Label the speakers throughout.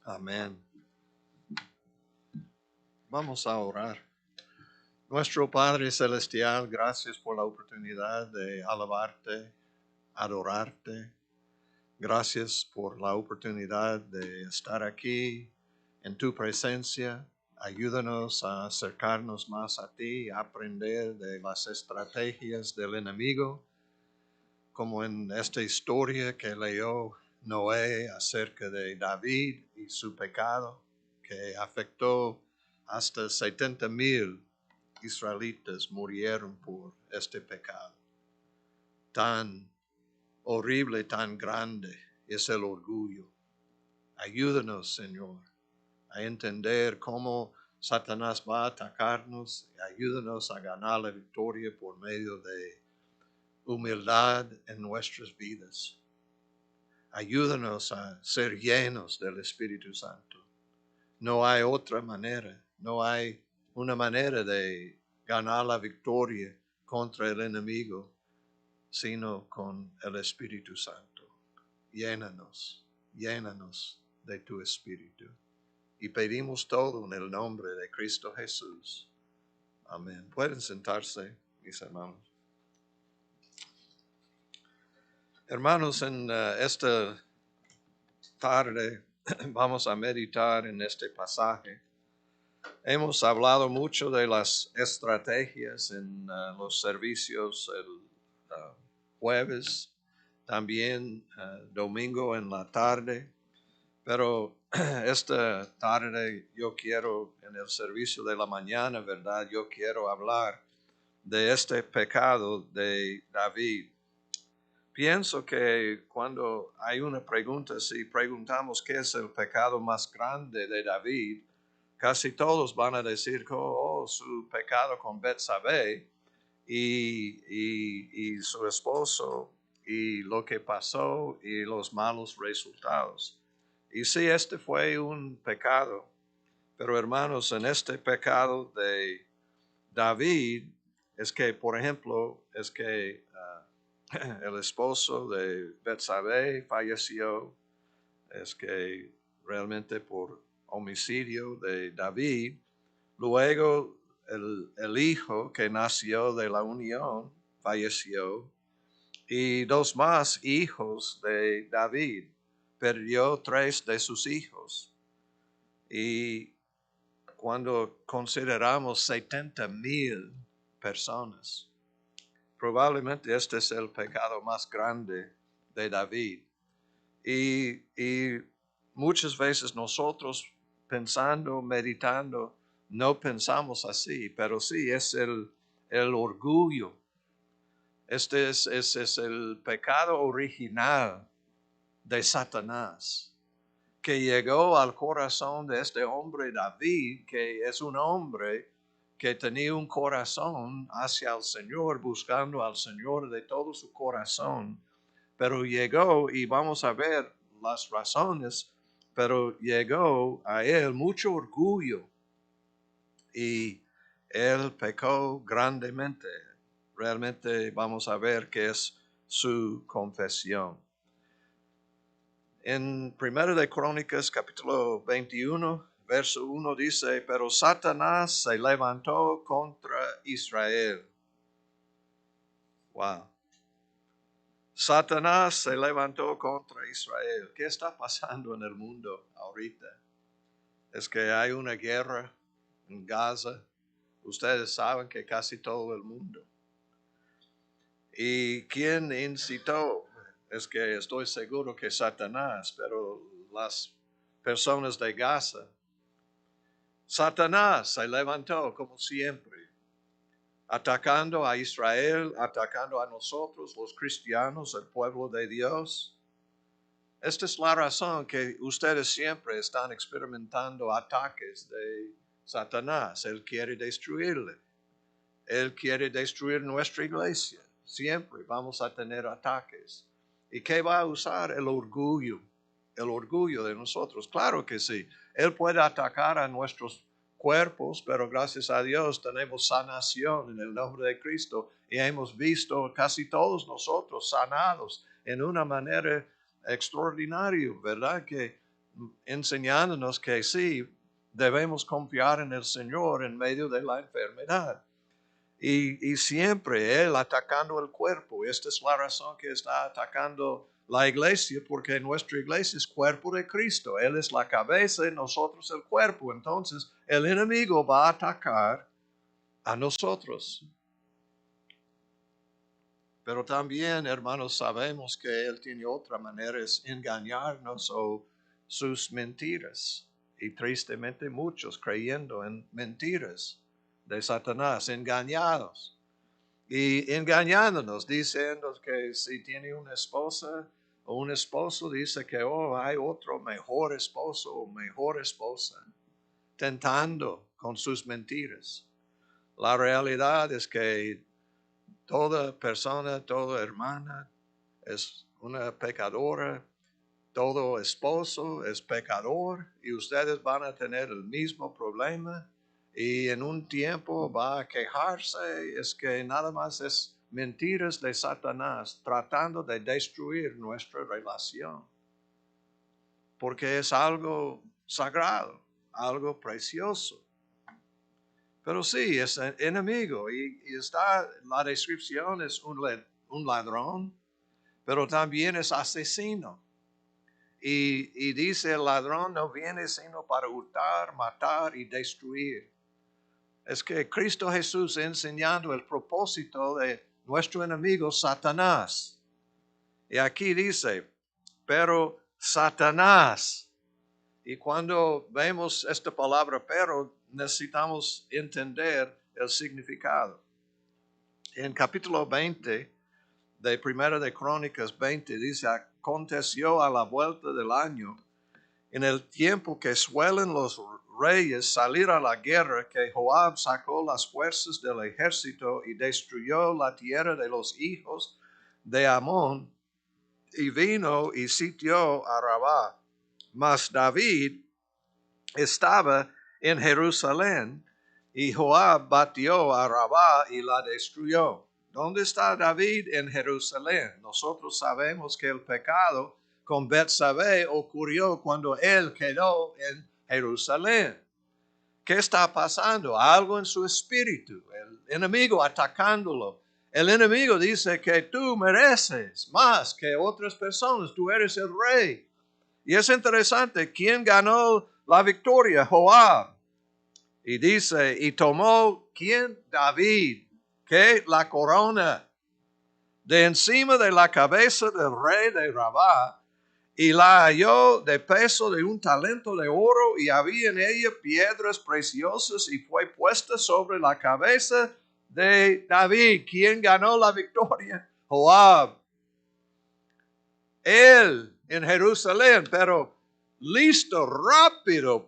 Speaker 1: Amén. Vamos a orar. Nuestro Padre Celestial, gracias por la oportunidad de alabarte, adorarte. Gracias por la oportunidad de estar aquí en tu presencia. Ayúdanos a acercarnos más a ti, a aprender de las estrategias del enemigo, como en esta historia que leyó Noé acerca de David y su pecado, que afectó hasta 70,000 israelitas murieron por este pecado. Tan horrible, tan grande es el orgullo. Ayúdanos, Señor, a entender cómo Satanás va a atacarnos. Ayúdanos a ganar la victoria por medio de humildad en nuestras vidas. Ayúdanos a ser llenos del Espíritu Santo. No hay otra manera, no hay una manera de ganar la victoria contra el enemigo, sino con el Espíritu Santo. Llénanos de tu Espíritu. Y pedimos todo en el nombre de Cristo Jesús. Amén. Pueden sentarse, mis hermanos. Hermanos, en esta tarde vamos a meditar en este pasaje. Hemos hablado mucho de las estrategias en los servicios el jueves, también domingo en la tarde, pero esta tarde yo quiero, en el servicio de la mañana, ¿verdad? Yo quiero hablar de este pecado de David. Pienso que cuando hay una pregunta, si preguntamos qué es el pecado más grande de David, casi todos van a decir su pecado con Betsabé y su esposo y lo que pasó y los malos resultados. Y sí, este fue un pecado, pero hermanos, en este pecado de David es que, por ejemplo, es que el esposo de Betsabé falleció, es que realmente por homicidio de David, luego el hijo que nació de la unión falleció y dos más hijos de David, perdió 3 de sus hijos. Y cuando consideramos 70,000 personas, probablemente este es el pecado más grande de David. Y muchas veces nosotros pensando, meditando, no pensamos así, pero sí es el orgullo. Este es el pecado original de Satanás, que llegó al corazón de este hombre David, que es un hombre que tenía un corazón hacia el Señor, buscando al Señor de todo su corazón. Pero llegó, y vamos a ver las razones, pero llegó a él mucho orgullo y él pecó grandemente. Realmente vamos a ver qué es su confesión. En 1 de Crónicas capítulo 21, verso 1 dice, pero Satanás se levantó contra Israel. Wow. Satanás se levantó contra Israel. ¿Qué está pasando en el mundo ahorita? Es que hay una guerra en Gaza. Ustedes saben que casi todo el mundo. ¿Y quién incitó? Es que estoy seguro que Satanás, pero las personas de Gaza. Satanás se levantó como siempre, atacando a Israel, atacando a nosotros, los cristianos, el pueblo de Dios. Esta es la razón que ustedes siempre están experimentando ataques de Satanás. Él quiere destruirle. Él quiere destruir nuestra iglesia. Siempre vamos a tener ataques. ¿Y qué va a usar? El orgullo de nosotros. Claro que sí. Él puede atacar a nuestros cuerpos, pero gracias a Dios tenemos sanación en el nombre de Cristo y hemos visto casi todos nosotros sanados en una manera extraordinaria, ¿verdad? Que enseñándonos que sí, debemos confiar en el Señor en medio de la enfermedad. Y siempre Él atacando el cuerpo. Esta es la razón que está atacando la iglesia, porque nuestra iglesia es cuerpo de Cristo. Él es la cabeza y nosotros el cuerpo. Entonces el enemigo va a atacar a nosotros. Pero también, hermanos, sabemos que Él tiene otra manera, es engañarnos o sus mentiras. Y tristemente muchos creyendo en mentiras de Satanás, engañados. Y engañándonos, diciendo que si tiene una esposa o un esposo, dice que hay otro mejor esposo o mejor esposa, tentando con sus mentiras. La realidad es que toda persona, toda hermana es una pecadora, todo esposo es pecador y ustedes van a tener el mismo problema y en un tiempo va a quejarse. Es que nada más es mentiras de Satanás tratando de destruir nuestra relación, porque es algo sagrado, algo precioso. Pero sí, es enemigo y está, la descripción es un ladrón, pero también es asesino. Y dice, el ladrón no viene sino para hurtar, matar y destruir. Es que Cristo Jesús enseñando el propósito de nuestro enemigo Satanás. Y aquí dice, pero Satanás. Y cuando vemos esta palabra pero, necesitamos entender el significado. En capítulo 20 de Primera de Crónicas 20 dice, aconteció a la vuelta del año, en el tiempo que suelen los reyes salir a la guerra, que Joab sacó las fuerzas del ejército y destruyó la tierra de los hijos de Amón, y vino y sitió a Rabá. Mas David estaba en Jerusalén, y Joab batió a Rabá y la destruyó. ¿Dónde está David? En Jerusalén. Nosotros sabemos que el pecado con Betsabé ocurrió cuando él quedó en Jerusalén. ¿Qué está pasando? Algo en su espíritu. El enemigo atacándolo. El enemigo dice que tú mereces más que otras personas. Tú eres el rey. Y es interesante, ¿quién ganó la victoria? Joab. Y dice, y tomó, ¿quién? David, que la corona de encima de la cabeza del rey de Rabá, y la halló de peso de un talento de oro, y había en ella piedras preciosas, y fue puesta sobre la cabeza de David. ¿Quién ganó la victoria? Joab. Él en Jerusalén, pero listo, rápido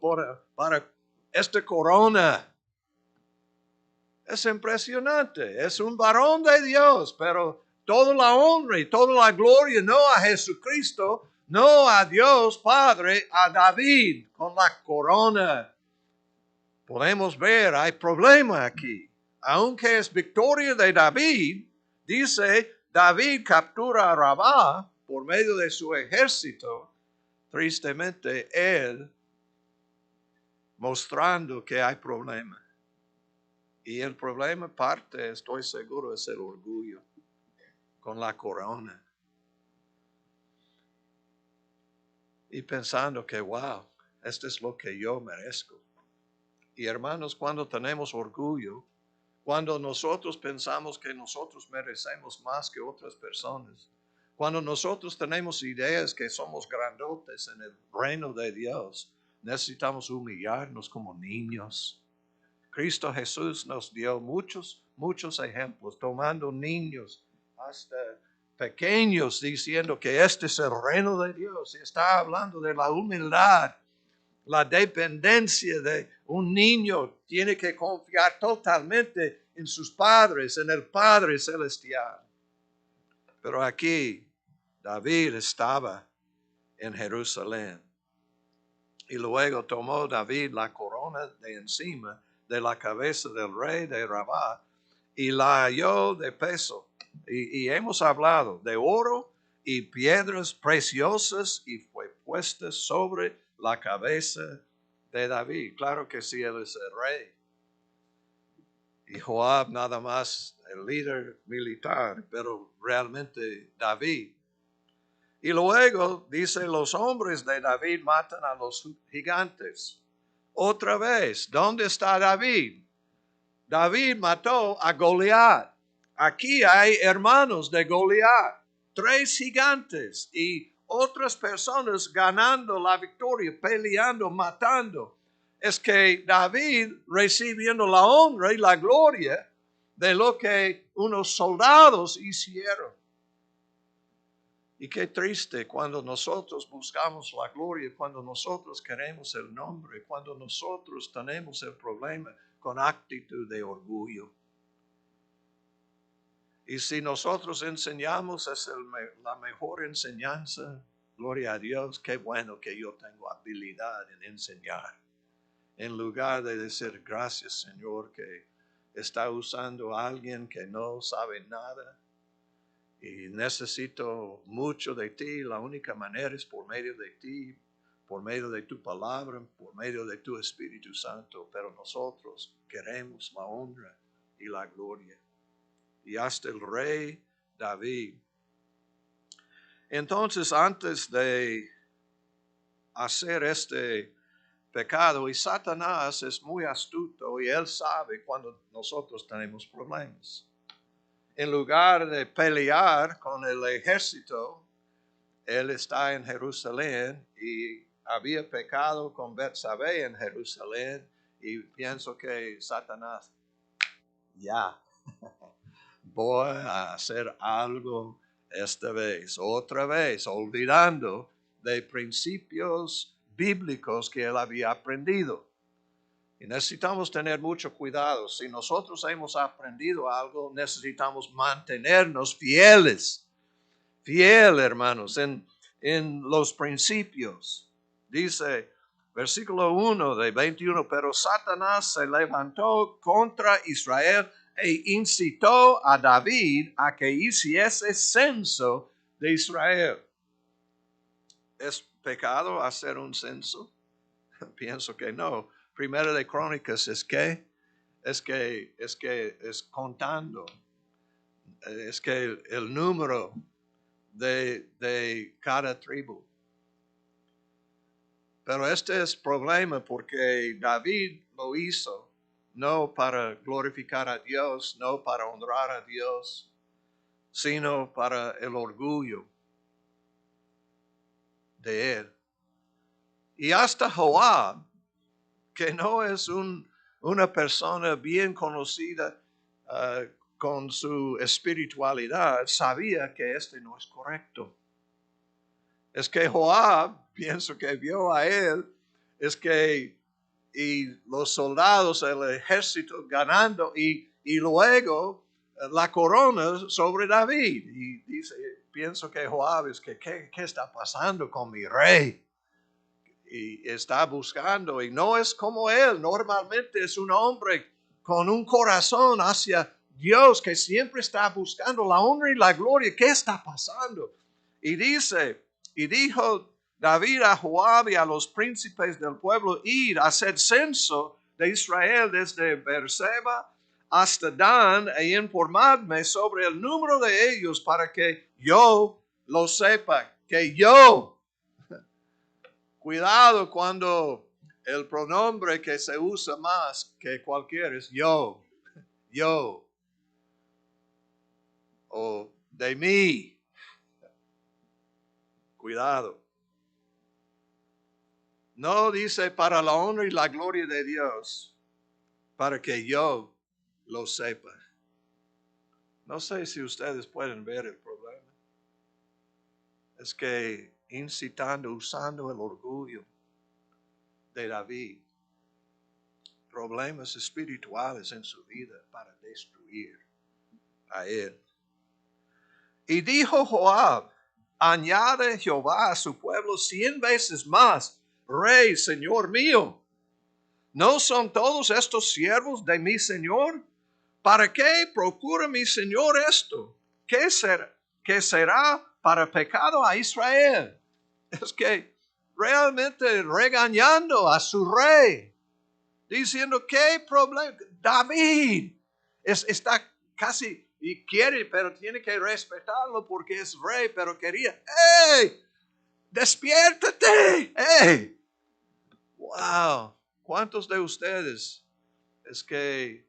Speaker 1: para esta corona. Es impresionante, es un varón de Dios, pero toda la honra y toda la gloria no a Jesucristo, no a Dios Padre, a David con la corona. Podemos ver, hay problema aquí. Aunque es victoria de David, dice, David captura a Rabá por medio de su ejército. Tristemente, él mostrando que hay problema. Y el problema parte, estoy seguro, es el orgullo con la corona. Y pensando que, wow, esto es lo que yo merezco. Y hermanos, cuando tenemos orgullo, cuando nosotros pensamos que nosotros merecemos más que otras personas, cuando nosotros tenemos ideas que somos grandotes en el reino de Dios, necesitamos humillarnos como niños. Cristo Jesús nos dio muchos ejemplos, tomando niños hasta pequeños, diciendo que este es el reino de Dios. Y está hablando de la humildad, la dependencia de un niño. Tiene que confiar totalmente en sus padres, en el Padre Celestial. Pero aquí David estaba en Jerusalén. Y luego tomó David la corona de encima de la cabeza del rey de Rabá y la halló de peso. Y hemos hablado de oro y piedras preciosas, y fue puesta sobre la cabeza de David. Claro que sí, él es el rey. Y Joab nada más el líder militar, pero realmente David. Y luego dice, los hombres de David matan a los gigantes. Otra vez, ¿dónde está David? David mató a Goliat. Aquí hay hermanos de Goliat, 3 gigantes y otras personas ganando la victoria, peleando, matando. Es que David recibiendo la honra y la gloria de lo que unos soldados hicieron. Y qué triste cuando nosotros buscamos la gloria, cuando nosotros queremos el nombre, cuando nosotros tenemos el problema con actitud de orgullo. Y si nosotros enseñamos, es la mejor enseñanza. Gloria a Dios, qué bueno que yo tengo habilidad en enseñar. En lugar de decir, gracias Señor, que está usando a alguien que no sabe nada. Y necesito mucho de ti. La única manera es por medio de ti, por medio de tu palabra, por medio de tu Espíritu Santo. Pero nosotros queremos la honra y la gloria. Y hasta el rey David. Entonces, antes de hacer este pecado, y Satanás es muy astuto y él sabe cuando nosotros tenemos problemas. En lugar de pelear con el ejército, él está en Jerusalén y había pecado con Betsabé en Jerusalén y pienso que Satanás, ya, voy a hacer algo esta vez, otra vez, olvidando de principios bíblicos que él había aprendido. Y necesitamos tener mucho cuidado. Si nosotros hemos aprendido algo, necesitamos mantenernos fieles, hermanos, en los principios. Dice, versículo 1 de 21, pero Satanás se levantó contra Israel e incitó a David a que hiciese censo de Israel. ¿Es pecado hacer un censo? Pienso que no. Primera de Crónicas es contando. Es que el número de cada tribu. Pero este es problema porque David lo hizo no para glorificar a Dios, no para honrar a Dios, sino para el orgullo de él. Y hasta Joab, que no es una persona bien conocida con su espiritualidad, sabía que este no es correcto. Es que Joab, pienso que vio a él, y los soldados, el ejército ganando, y luego la corona sobre David. Y dice, pienso que Joab es que, ¿qué está pasando con mi rey? Y está buscando, y no es como él, normalmente es un hombre con un corazón hacia Dios que siempre está buscando la honra y la gloria. ¿Qué está pasando? Y dice, y dijo David a Joab y a los príncipes del pueblo, ir a hacer censo de Israel desde Beerseba hasta Dan e informadme sobre el número de ellos para que yo lo sepa, que yo. Cuidado cuando el pronombre que se usa más que cualquiera es yo, o de mí. Cuidado. No dice para la honra y la gloria de Dios, para que yo lo sepa. No sé si ustedes pueden ver el problema. Es que incitando, usando el orgullo de David, problemas espirituales en su vida para destruir a él. Y dijo Joab, añade Jehová a su pueblo 100 veces más, Rey, Señor mío. ¿No son todos estos siervos de mi Señor? ¿Para qué procura mi Señor esto? ¿Qué será para pecado a Israel? Es que realmente regañando a su rey, diciendo, ¿qué problema? David está casi y quiere, pero tiene que respetarlo porque es rey, pero quería, ¡hey! ¡Despiértate! ¡Hey! ¡Wow! ¿Cuántos de ustedes es que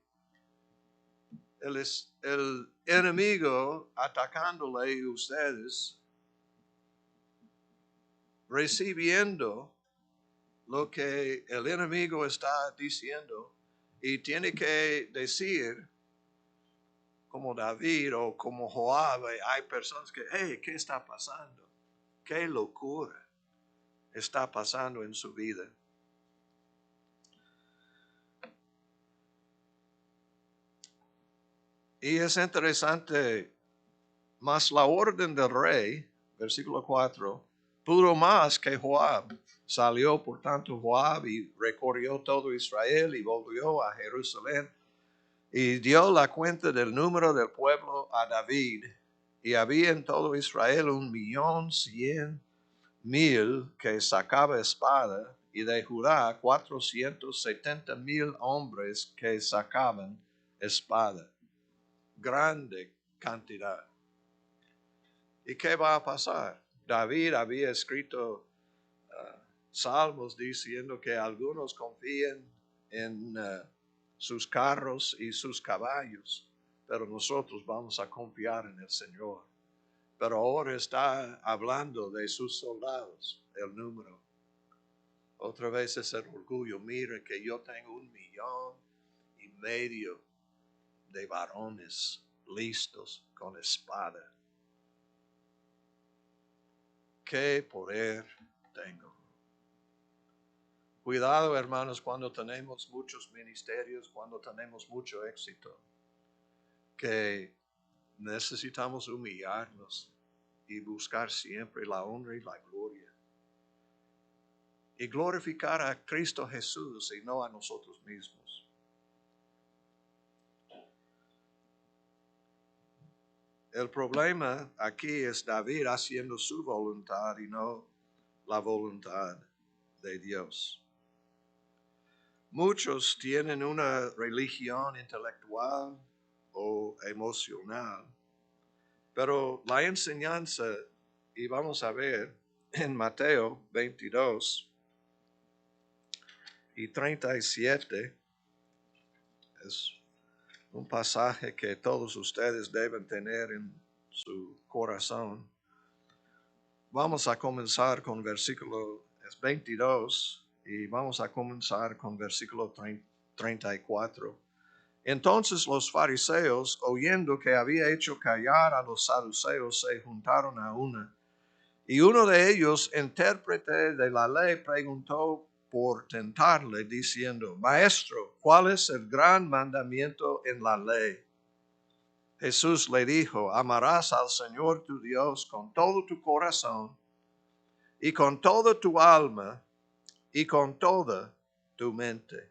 Speaker 1: el enemigo atacándole y ustedes recibiendo lo que el enemigo está diciendo y tiene que decir como David o como Joab, hay personas que, hey, ¿qué está pasando? ¿Qué locura está pasando en su vida? Y es interesante, mas la orden del rey, versículo 4, pudo más que Joab. Salió por tanto Joab y recorrió todo Israel y volvió a Jerusalén y dio la cuenta del número del pueblo a David. Y había en todo Israel 1,100,000 que sacaba espada, y de Judá 470,000 hombres que sacaban espada. Grande cantidad. ¿Y qué va a pasar? David había escrito salmos diciendo que algunos confían en sus carros y sus caballos, pero nosotros vamos a confiar en el Señor. Pero ahora está hablando de sus soldados, el número. Otra vez es el orgullo. Mira que yo tengo 1,5 millones de varones listos con espada. ¿Qué poder tengo? Cuidado, hermanos, cuando tenemos muchos ministerios, cuando tenemos mucho éxito, que necesitamos humillarnos y buscar siempre la honra y la gloria. Y glorificar a Cristo Jesús y no a nosotros mismos. El problema aquí es David haciendo su voluntad y no la voluntad de Dios. Muchos tienen una religión intelectual o emocional, pero la enseñanza, y vamos a ver en Mateo 22 y 37, es un pasaje que todos ustedes deben tener en su corazón. Vamos a comenzar con versículo 22 y vamos a comenzar con versículo 34. Entonces los fariseos, oyendo que había hecho callar a los saduceos, se juntaron a una. Y uno de ellos, intérprete de la ley, preguntó por tentarle, diciendo, Maestro, ¿cuál es el gran mandamiento en la ley? Jesús le dijo, amarás al Señor tu Dios con todo tu corazón y con toda tu alma y con toda tu mente.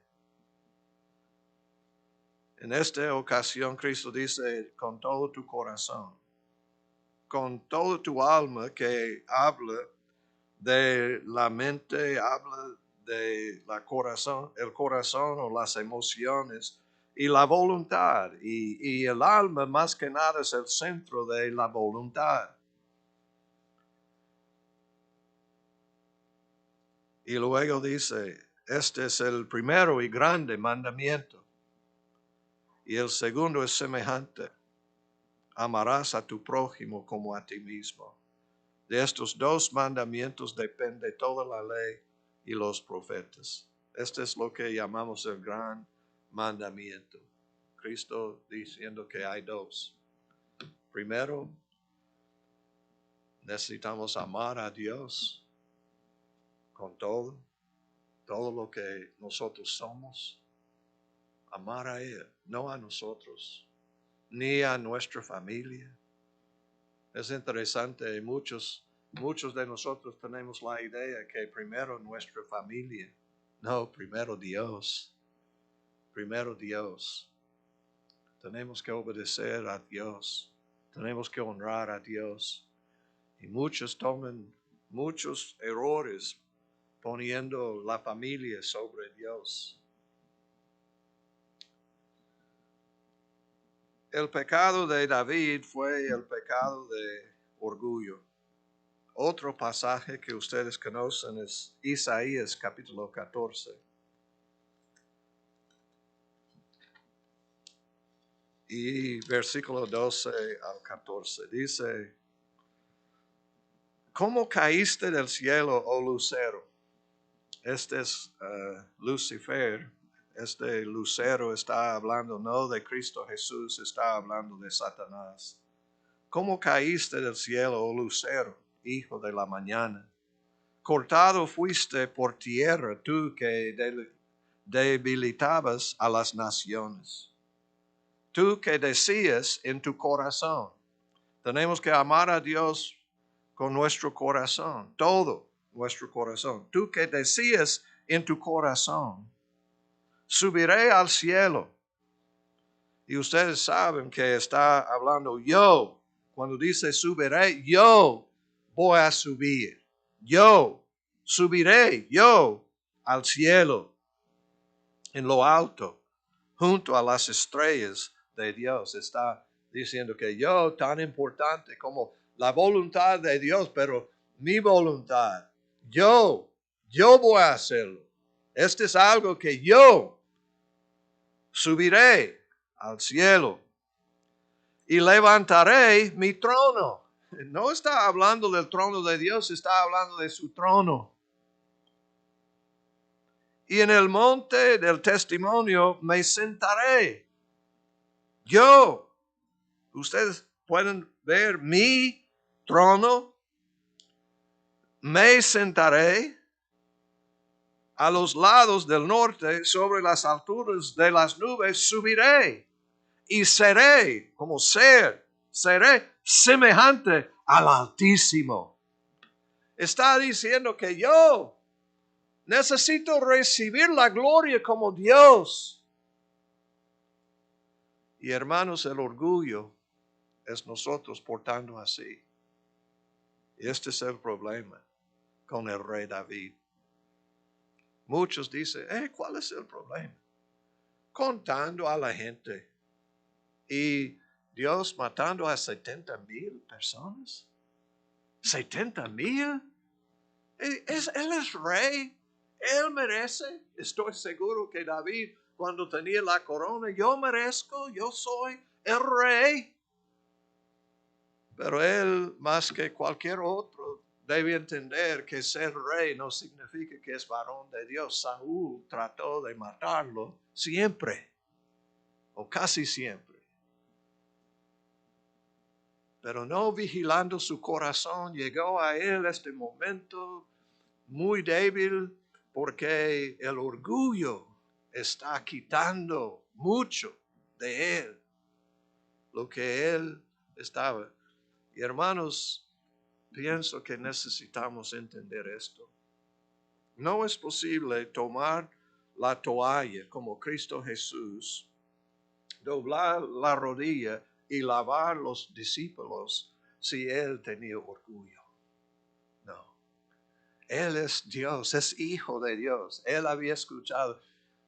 Speaker 1: En esta ocasión Cristo dice con todo tu corazón, con toda tu alma, que habla de la mente, habla de el corazón o las emociones y la voluntad. Y el alma más que nada es el centro de la voluntad. Y luego dice, este es el primero y grande mandamiento. Y el segundo es semejante. Amarás a tu prójimo como a ti mismo. De estos dos mandamientos depende toda la ley y los profetas. Este es lo que llamamos el gran mandamiento. Cristo diciendo que hay dos. Primero, necesitamos amar a Dios con todo lo que nosotros somos. Amar a Él, no a nosotros, ni a nuestra familia. Es interesante, muchos de nosotros tenemos la idea que primero nuestra familia. No, primero Dios. Primero Dios. Tenemos que obedecer a Dios. Tenemos que honrar a Dios. Y muchos toman muchos errores poniendo la familia sobre Dios. El pecado de David fue el pecado de orgullo. Otro pasaje que ustedes conocen es Isaías capítulo 14. Y versículo 12 al 14. Dice, ¿cómo caíste del cielo, oh lucero? Este es Lucifer. Este lucero está hablando no de Cristo Jesús, está hablando de Satanás. ¿Cómo caíste del cielo, oh lucero, hijo de la mañana? Cortado fuiste por tierra, tú que debilitabas a las naciones. Tú que decías en tu corazón, tenemos que amar a Dios con nuestro corazón, todo nuestro corazón. Tú que decías en tu corazón, subiré al cielo. Y ustedes saben que está hablando yo. Cuando dice subiré, yo voy a subir. Yo subiré, yo al cielo, en lo alto, junto a las estrellas de Dios. Está diciendo que yo, tan importante como la voluntad de Dios, pero mi voluntad, yo voy a hacerlo. Este es algo que yo subiré al cielo y levantaré mi trono. No está hablando del trono de Dios, está hablando de su trono. Y en el monte del testimonio me sentaré. Yo, ustedes pueden ver mi trono, me sentaré a los lados del norte, sobre las alturas de las nubes, subiré y seré, como seré semejante al Altísimo. Está diciendo que yo necesito recibir la gloria como Dios. Y hermanos, el orgullo es nosotros portando así. Y este es el problema con el rey David. Muchos dicen, ¿cuál es el problema? Contando a la gente y Dios matando a 70,000 personas. 70,000. Él es rey. Él merece. Estoy seguro que David, cuando tenía la corona, yo merezco, yo soy el rey. Pero él, más que cualquier otro, debe entender que ser rey no significa que es varón de Dios. Saúl trató de matarlo siempre, o casi siempre. Pero no vigilando su corazón, llegó a él este momento muy débil porque el orgullo está quitando mucho de él, lo que él estaba. Y hermanos, pienso que necesitamos entender esto. No es posible tomar la toalla como Cristo Jesús, doblar la rodilla y lavar los discípulos si él tenía orgullo. No. Él es Dios, es hijo de Dios. Él había escuchado,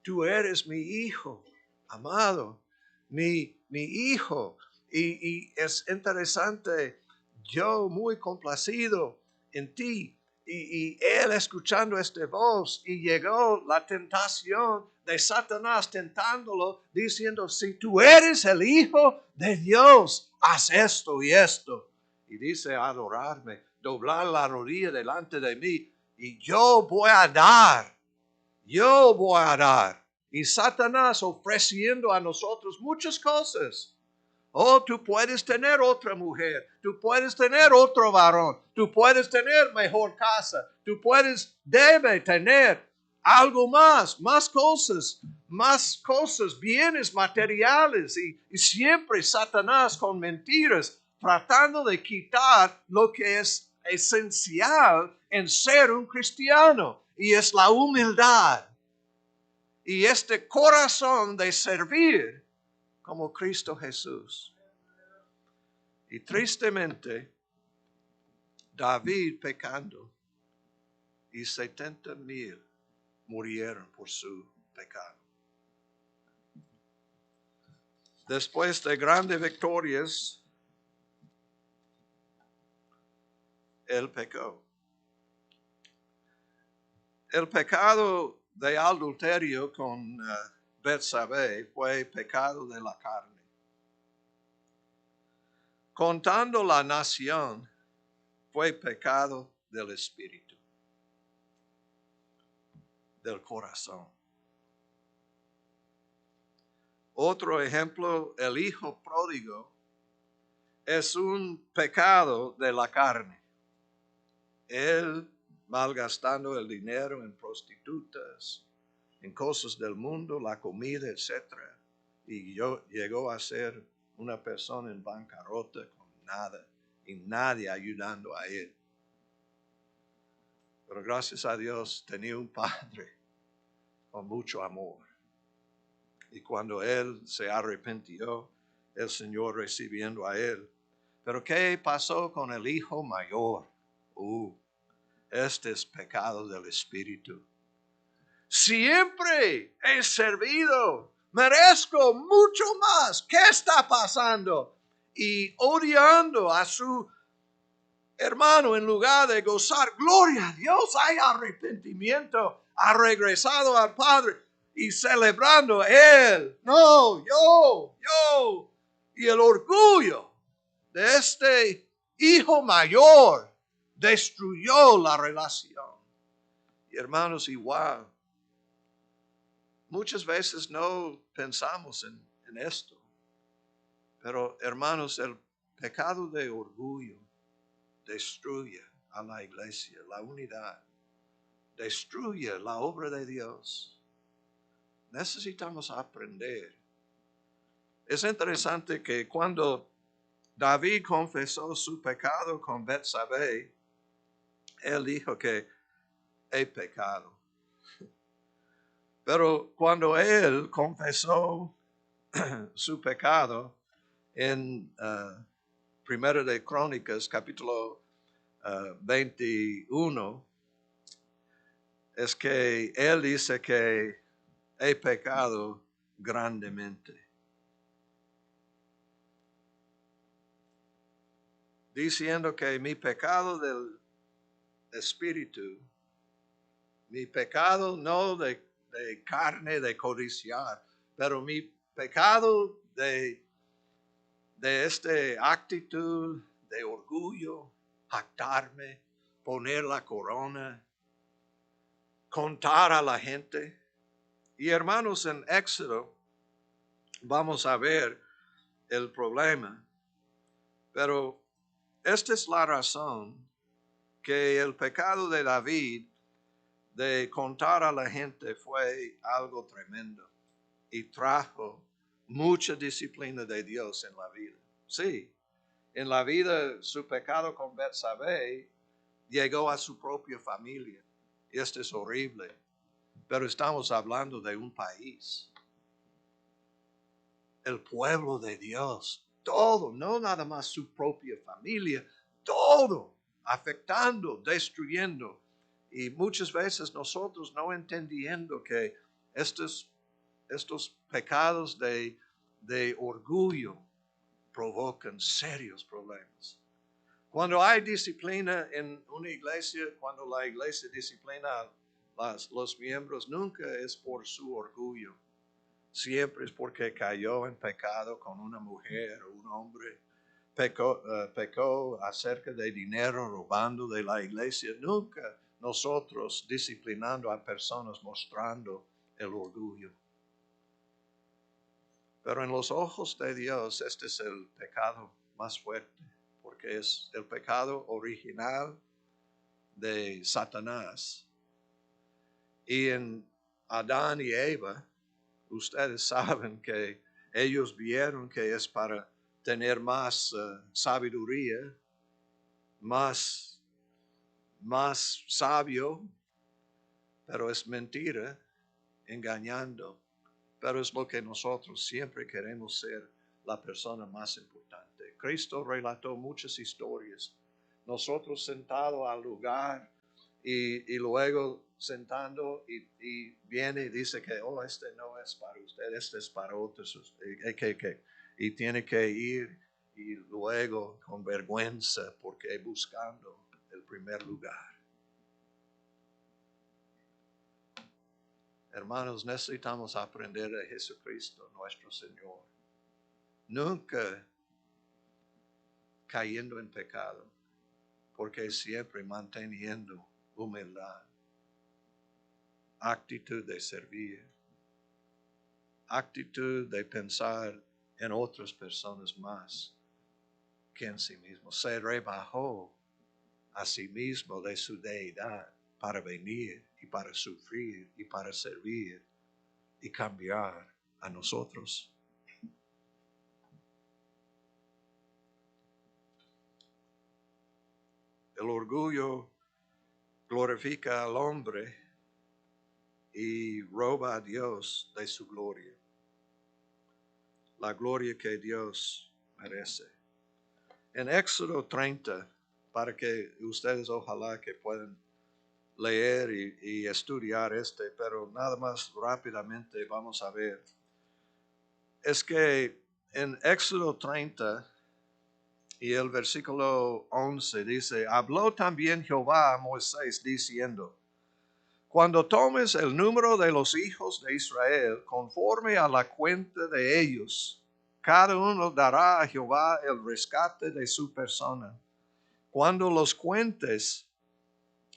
Speaker 1: tú eres mi hijo, amado, mi hijo. Y es interesante, yo muy complacido en ti. Y él escuchando esta voz y llegó la tentación de Satanás tentándolo, diciendo, si tú eres el hijo de Dios, haz esto y esto. Y dice, adorarme, doblar la rodilla delante de mí y yo voy a dar. Y Satanás ofreciendo a nosotros muchas cosas. Oh, tú puedes tener otra mujer, tú puedes tener otro varón, tú puedes tener mejor casa, debe tener algo más cosas, bienes materiales y siempre Satanás con mentiras tratando de quitar lo que es esencial en ser un cristiano y es la humildad y este corazón de servir como Cristo Jesús. Y tristemente, David pecando, y 70,000 murieron por su pecado. Después de grandes victorias, él pecó. El pecado de adulterio con Betsabé fue pecado de la carne. Contando la nación fue pecado del espíritu, del corazón. Otro ejemplo, el hijo pródigo es un pecado de la carne. Él malgastando el dinero en prostitutas, en cosas del mundo, la comida, etc. Y llegó a ser una persona en bancarrota con nada y nadie ayudando a él. Pero gracias a Dios tenía un padre con mucho amor. Y cuando él se arrepintió, el Señor recibiendo a él. Pero ¿qué pasó con el hijo mayor? Este es pecado del espíritu. Siempre he servido, merezco mucho más. ¿Qué está pasando? Y odiando a su hermano en lugar de gozar, gloria a Dios, hay arrepentimiento, ha regresado al Padre y celebrando él. No, yo. Y el orgullo de este hijo mayor destruyó la relación. Y hermanos, igual. Muchas veces no pensamos en esto, pero hermanos, el pecado de orgullo destruye a la iglesia, la unidad, destruye la obra de Dios. Necesitamos aprender. Es interesante que cuando David confesó su pecado con Betsabé, él dijo que he pecado. Pero cuando él confesó su pecado en Primera de Crónicas, capítulo 21, es que él dice que he pecado grandemente. Diciendo que mi pecado del espíritu, mi pecado no de carne, de codiciar, pero mi pecado de esta actitud de orgullo, jactarme, poner la corona, contar a la gente. Y hermanos, en Éxodo vamos a ver el problema, pero esta es la razón que el pecado de David de contar a la gente fue algo tremendo y trajo mucha disciplina de Dios en la vida. Sí, en la vida su pecado con Betsabé llegó a su propia familia. Y esto es horrible. Pero estamos hablando de un país. El pueblo de Dios. Todo, no nada más su propia familia. Todo afectando, destruyendo. Y muchas veces nosotros no entendiendo que estos pecados de orgullo provocan serios problemas. Cuando hay disciplina en una iglesia, cuando la iglesia disciplina a los miembros, nunca es por su orgullo. Siempre es porque cayó en pecado con una mujer o un hombre. Pecó acerca de dinero, robando de la iglesia. Nunca nosotros disciplinando a personas mostrando el orgullo. Pero en los ojos de Dios este es el pecado más fuerte, porque es el pecado original de Satanás. Y en Adán y Eva, ustedes saben que ellos vieron que es para tener más sabiduría, más sabio, pero es mentira, engañando. Pero es lo que nosotros siempre queremos ser, la persona más importante. Cristo relató muchas historias. Nosotros sentados al lugar y luego sentando y viene y dice que, oh, este no es para usted, este es para otros. Y tiene que ir y luego con vergüenza porque buscando el primer lugar. Hermanos, necesitamos aprender de Jesucristo, nuestro Señor. Nunca cayendo en pecado, porque siempre manteniendo humildad, actitud de servir, actitud de pensar en otras personas más que en sí mismo. Se rebajó a sí mismo de su deidad para venir y para sufrir y para servir y cambiar a nosotros. El orgullo glorifica al hombre y roba a Dios de su gloria. La gloria que Dios merece. En Éxodo 30, para que ustedes ojalá que puedan leer y estudiar pero nada más rápidamente vamos a ver. Es que en Éxodo 30 y el versículo 11 dice, habló también Jehová a Moisés diciendo, cuando tomes el número de los hijos de Israel, conforme a la cuenta de ellos, cada uno dará a Jehová el rescate de su persona. Cuando los cuentes,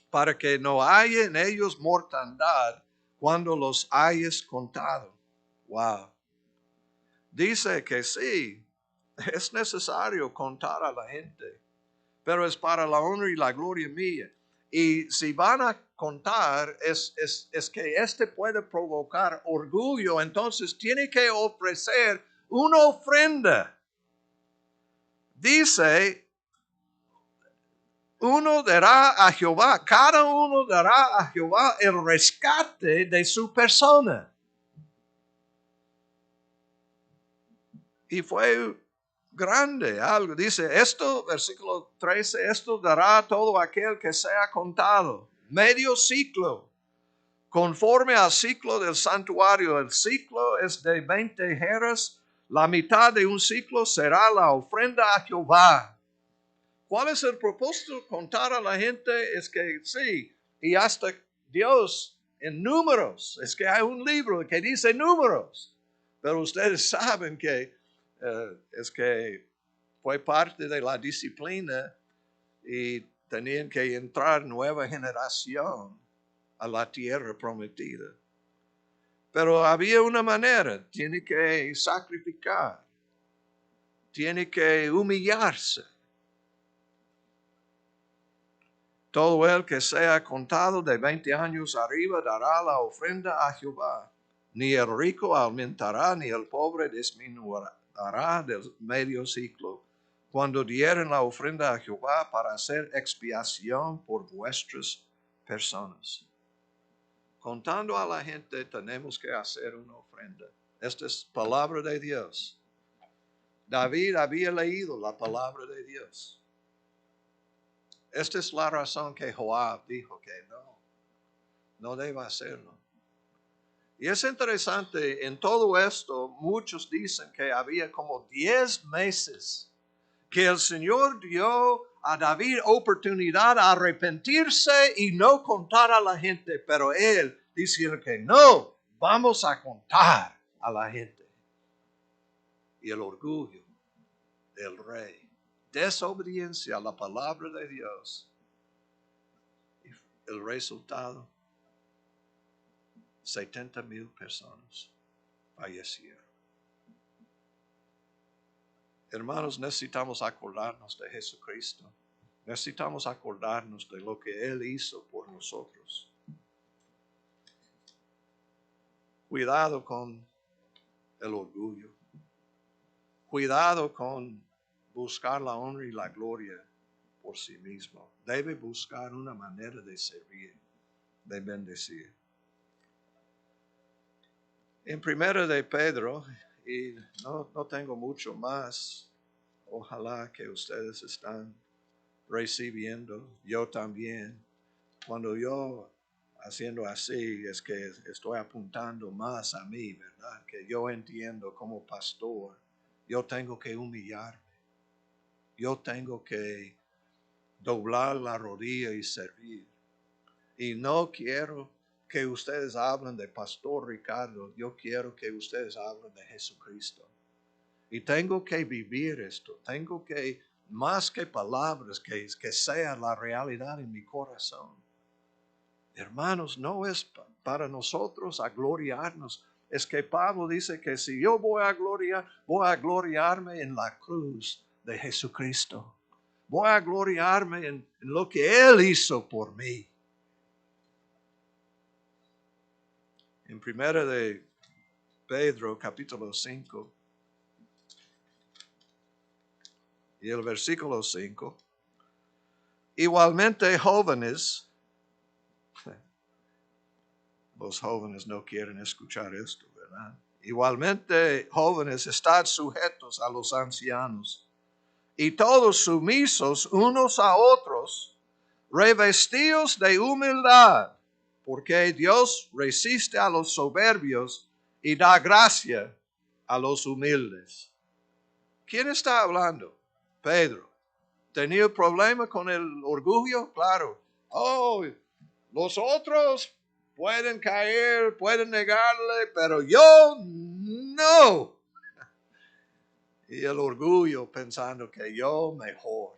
Speaker 1: para que no haya en ellos mortandad, cuando los hayas contado. Wow. Dice que sí, es necesario contar a la gente, pero es para la honra y la gloria mía. Y si van a contar, es que puede provocar orgullo, entonces tiene que ofrecer una ofrenda. Dice, uno dará a Jehová, cada uno dará a Jehová el rescate de su persona. Y fue grande algo. Dice esto, versículo 13, esto dará a todo aquel que sea contado. Medio ciclo, conforme al ciclo del santuario. El ciclo es de 20 jeras. La mitad de un ciclo será la ofrenda a Jehová. ¿Cuál es el propósito? Contar a la gente es que sí, y hasta Dios en números. Es que hay un libro que dice números. Pero ustedes saben que es que fue parte de la disciplina y tenían que entrar nueva generación a la tierra prometida. Pero había una manera, tiene que sacrificar, tiene que humillarse. Todo el que sea contado de 20 años arriba dará la ofrenda a Jehová. Ni el rico aumentará, ni el pobre disminuirá del medio ciclo, cuando dieren la ofrenda a Jehová para hacer expiación por vuestras personas. Contando a la gente tenemos que hacer una ofrenda. Esta es palabra de Dios. David había leído la palabra de Dios. Esta es la razón que Joab dijo que no debe hacerlo. Y es interesante, en todo esto, muchos dicen que había como 10 meses que el Señor dio a David oportunidad a arrepentirse y no contar a la gente, pero él dice que no, vamos a contar a la gente. Y el orgullo del rey, desobediencia a la palabra de Dios. El resultado, 70,000 personas fallecieron. Hermanos, necesitamos acordarnos de Jesucristo. Necesitamos acordarnos de lo que Él hizo por nosotros. Cuidado con el orgullo. Cuidado con buscar la honra y la gloria por sí mismo. Debe buscar una manera de servir, de bendecir. En primera de Pedro, y no tengo mucho más, ojalá que ustedes están recibiendo, yo también. cuando yo haciendo así es que estoy apuntando más a mí, ¿verdad? Que yo entiendo como pastor, yo tengo que humillarme, yo tengo que doblar la rodilla y servir. Y no quiero que ustedes hablen de Pastor Ricardo, yo quiero que ustedes hablen de Jesucristo. Y tengo que vivir esto, tengo que, más que palabras, que sea la realidad en mi corazón. Hermanos, no es para nosotros a gloriarnos. Es que Pablo dice que si yo voy a gloriarme en la cruz de Jesucristo. Voy a gloriarme en lo que Él hizo por mí. En primera de Pedro, capítulo 5, y el versículo 5. Igualmente, jóvenes, los jóvenes no quieren escuchar esto, ¿verdad? Igualmente, jóvenes, estad sujetos a los ancianos y todos sumisos unos a otros, revestidos de humildad, porque Dios resiste a los soberbios y da gracia a los humildes. ¿Quién está hablando? Pedro. ¿Tenía problema con el orgullo? Claro. Oh, los otros pueden caer, pueden negarle, pero yo no. Y el orgullo pensando que yo mejor.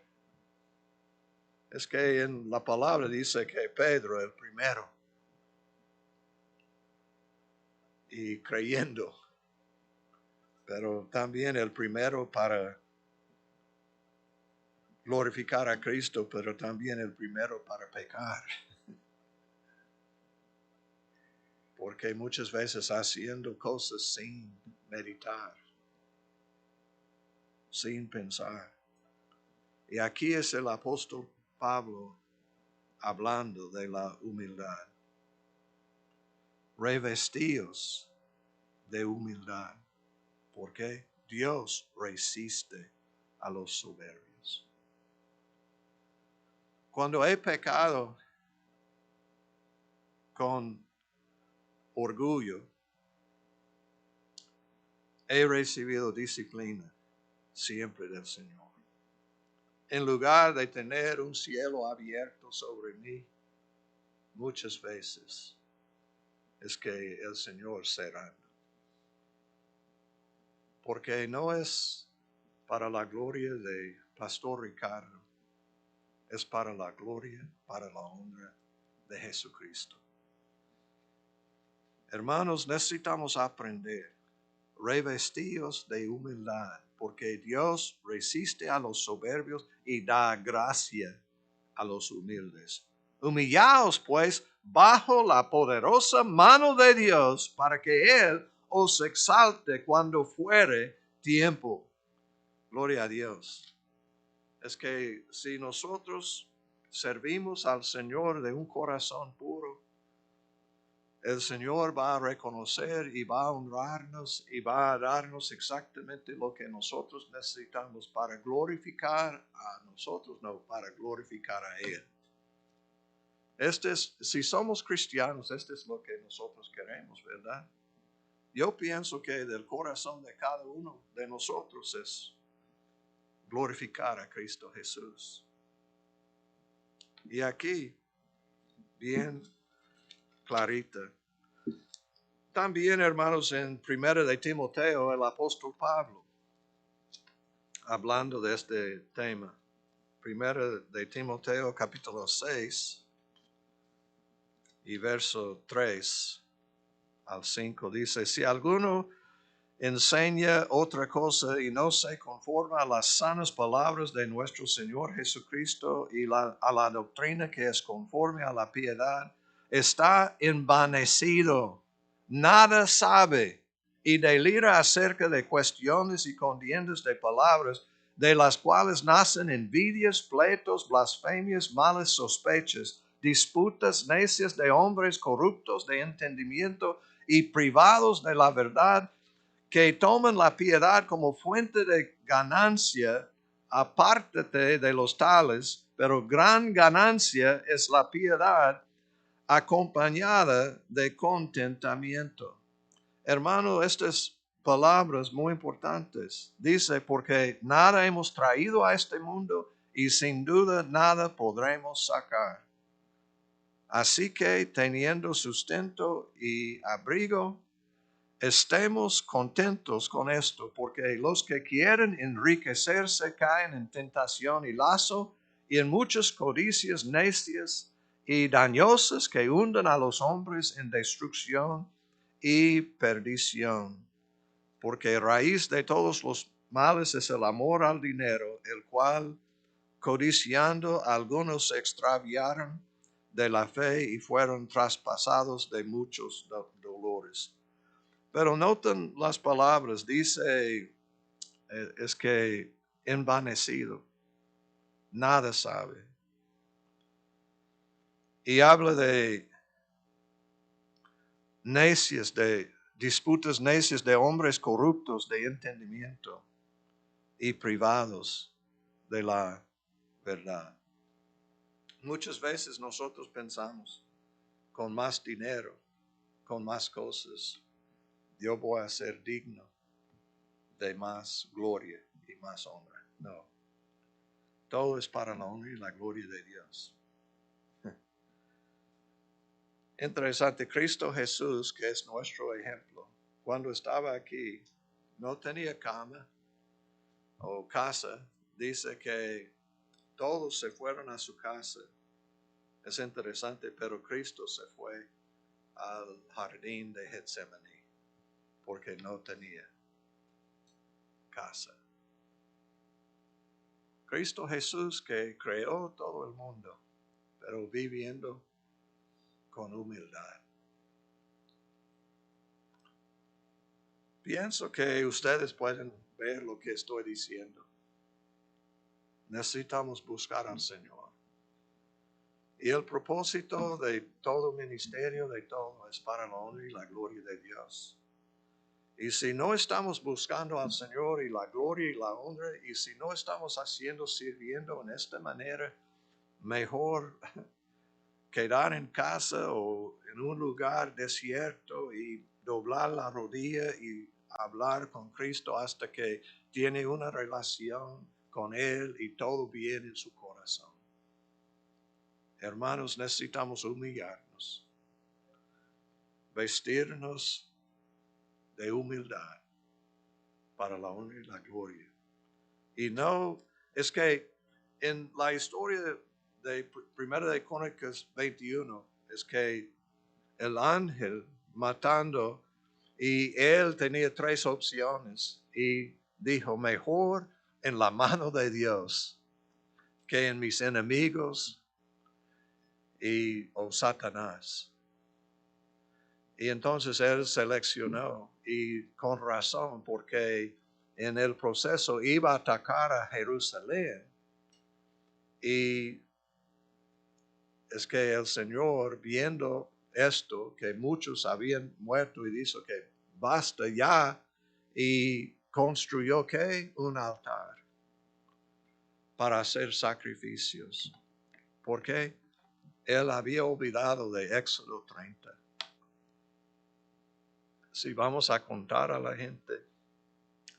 Speaker 1: Es que en la palabra dice que Pedro el primero. Y creyendo. Pero también el primero para glorificar a Cristo, pero también el primero para pecar. Porque muchas veces haciendo cosas sin meditar, sin pensar. Y aquí es el apóstol Pablo hablando de la humildad. Revestidos de humildad. Porque Dios resiste a los soberbios. Cuando he pecado con orgullo, he recibido disciplina siempre del Señor. En lugar de tener un cielo abierto sobre mí, muchas veces es que el Señor será. Porque no es para la gloria de Pastor Ricardo, es para la gloria, para la honra de Jesucristo. Hermanos, necesitamos aprender, revestidos de humildad, porque Dios resiste a los soberbios y da gracia a los humildes. Humillaos pues bajo la poderosa mano de Dios para que Él os exalte cuando fuere tiempo. Gloria a Dios. Es que si nosotros servimos al Señor de un corazón puro, el Señor va a reconocer y va a honrarnos y va a darnos exactamente lo que nosotros necesitamos para glorificar a nosotros, no, para glorificar a Él. Si somos cristianos, es lo que nosotros queremos, ¿verdad? Yo pienso que del corazón de cada uno de nosotros es glorificar a Cristo Jesús. Y aquí, bien clarita. También, hermanos, en 1 de Timoteo, el apóstol Pablo, hablando de este tema. 1 de Timoteo, capítulo 6, y verso 3 al 5, dice, si alguno enseña otra cosa y no se conforma a las sanas palabras de nuestro Señor Jesucristo y a la doctrina que es conforme a la piedad, está envanecido, nada sabe y delira acerca de cuestiones y contiendas de palabras, de las cuales nacen envidias, pleitos, blasfemias, malas sospechas, disputas necias de hombres corruptos de entendimiento y privados de la verdad, que toman la piedad como fuente de ganancia. Apártate de los tales, pero gran ganancia es la piedad acompañada de contentamiento. Hermano, estas palabras muy importantes. Dice, porque nada hemos traído a este mundo y sin duda nada podremos sacar. Así que teniendo sustento y abrigo, estemos contentos con esto, porque los que quieren enriquecerse caen en tentación y lazo y en muchas codicias necias y dañosas que hunden a los hombres en destrucción y perdición. Porque raíz de todos los males es el amor al dinero, el cual, codiciando, algunos se extraviaron de la fe y fueron traspasados de muchos dolores. Pero noten las palabras, dice, es que envanecido, nada sabe. Y habla de necios, de disputas necias de hombres corruptos de entendimiento y privados de la verdad. Muchas veces nosotros pensamos, con más dinero, con más cosas, yo voy a ser digno de más gloria y más honra. No. Todo es para la honra y la gloria de Dios. Interesante, Cristo Jesús, que es nuestro ejemplo, cuando estaba aquí, no tenía cama o casa. Dice que todos se fueron a su casa. Es interesante, pero Cristo se fue al jardín de Getsemaní porque no tenía casa. Cristo Jesús que creó todo el mundo, pero viviendo con humildad. Pienso que ustedes pueden ver lo que estoy diciendo. Necesitamos buscar al Señor. Y el propósito de todo ministerio, de todo, es para la honra y la gloria de Dios. Y si no estamos buscando al Señor y la gloria y la honra, y si no estamos sirviendo en esta manera, mejor quedar en casa o en un lugar desierto y doblar la rodilla y hablar con Cristo hasta que tiene una relación con Él y todo bien en su corazón. Hermanos, necesitamos humillarnos, vestirnos de humildad para la honra y la gloria. Y no, es que en la historia de Primera de Crónicas 21, es que el ángel matando, y él tenía 3 opciones y dijo, mejor en la mano de Dios que en mis enemigos o Satanás. Y entonces él seleccionó, y con razón, porque en el proceso iba a atacar a Jerusalén. Y es que el Señor, viendo esto, que muchos habían muerto, y dijo que basta ya, y construyó ¿qué? Un altar para hacer sacrificios. Porque él había olvidado de Éxodo 30. Si vamos a contar a la gente,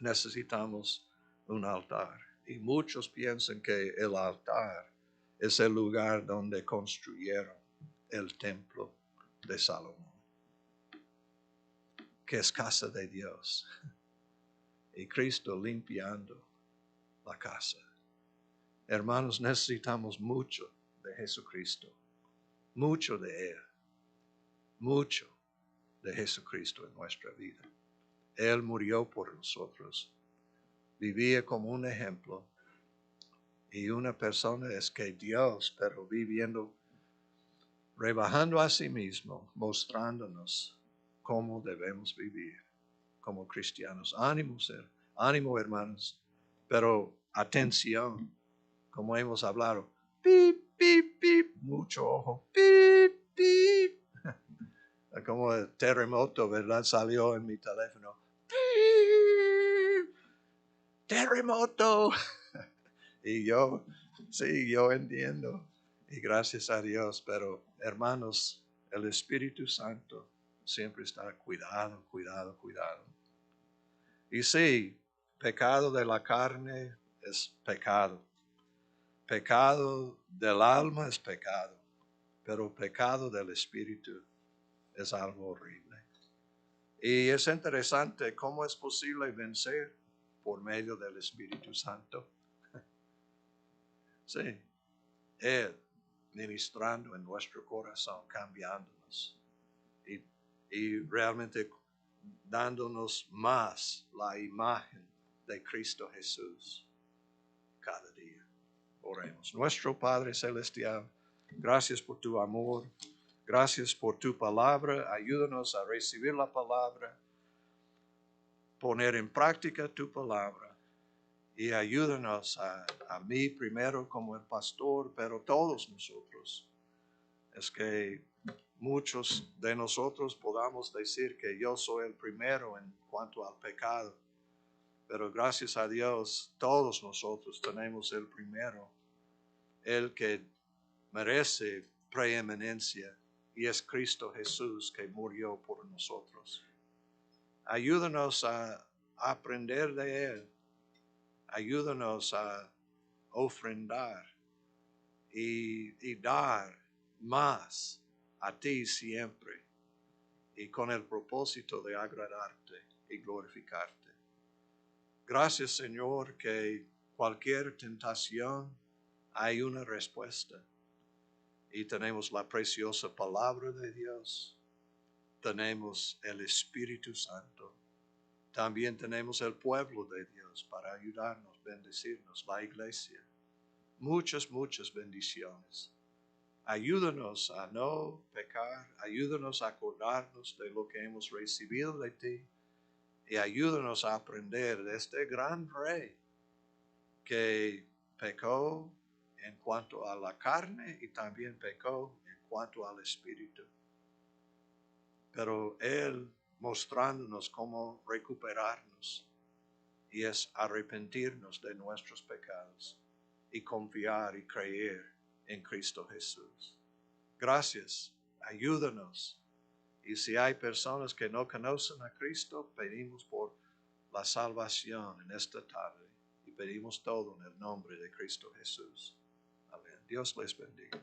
Speaker 1: necesitamos un altar. Y muchos piensan que el altar es el lugar donde construyeron el templo de Salomón, que es casa de Dios. Y Cristo limpiando la casa. Hermanos, necesitamos mucho de Jesucristo. Mucho de Él. Mucho de Jesucristo en nuestra vida. Él murió por nosotros. Vivía como un ejemplo. Y una persona es que Dios, pero viviendo, rebajando a sí mismo, mostrándonos cómo debemos vivir como cristianos. Ánimo, hermanos, pero atención, como hemos hablado, pip, pip, pip, mucho ojo, pip, pip. Como el terremoto, ¿verdad? Salió en mi teléfono, pip, terremoto. Y yo, sí, yo entiendo. Y gracias a Dios, pero hermanos, el Espíritu Santo siempre está cuidado, cuidado, cuidado. Y sí, pecado de la carne es pecado. Pecado del alma es pecado. Pero pecado del Espíritu es algo horrible. Y es interesante cómo es posible vencer por medio del Espíritu Santo. Sí, Él ministrando en nuestro corazón, cambiándonos y, y realmente dándonos más la imagen de Cristo Jesús cada día. Oremos. Nuestro Padre Celestial, gracias por tu amor, gracias por tu palabra, ayúdanos a recibir la palabra, poner en práctica tu palabra. Y ayúdanos a mí primero como el pastor, pero todos nosotros. Es que muchos de nosotros podamos decir que yo soy el primero en cuanto al pecado. Pero gracias a Dios, todos nosotros tenemos el primero, el que merece preeminencia, y es Cristo Jesús que murió por nosotros. Ayúdanos a aprender de Él. Ayúdanos a ofrendar y dar más a ti siempre y con el propósito de agradarte y glorificarte. Gracias, Señor, que cualquier tentación hay una respuesta y tenemos la preciosa palabra de Dios. Tenemos el Espíritu Santo. También tenemos el pueblo de Dios para ayudarnos, bendecirnos, la iglesia. Muchas, muchas bendiciones. Ayúdanos a no pecar, ayúdanos a acordarnos de lo que hemos recibido de ti y ayúdanos a aprender de este gran rey que pecó en cuanto a la carne y también pecó en cuanto al espíritu. Pero Él mostrándonos cómo recuperarnos y es arrepentirnos de nuestros pecados y confiar y creer en Cristo Jesús. Gracias, ayúdanos. Y si hay personas que no conocen a Cristo, pedimos por la salvación en esta tarde y pedimos todo en el nombre de Cristo Jesús. Amén. Dios les bendiga.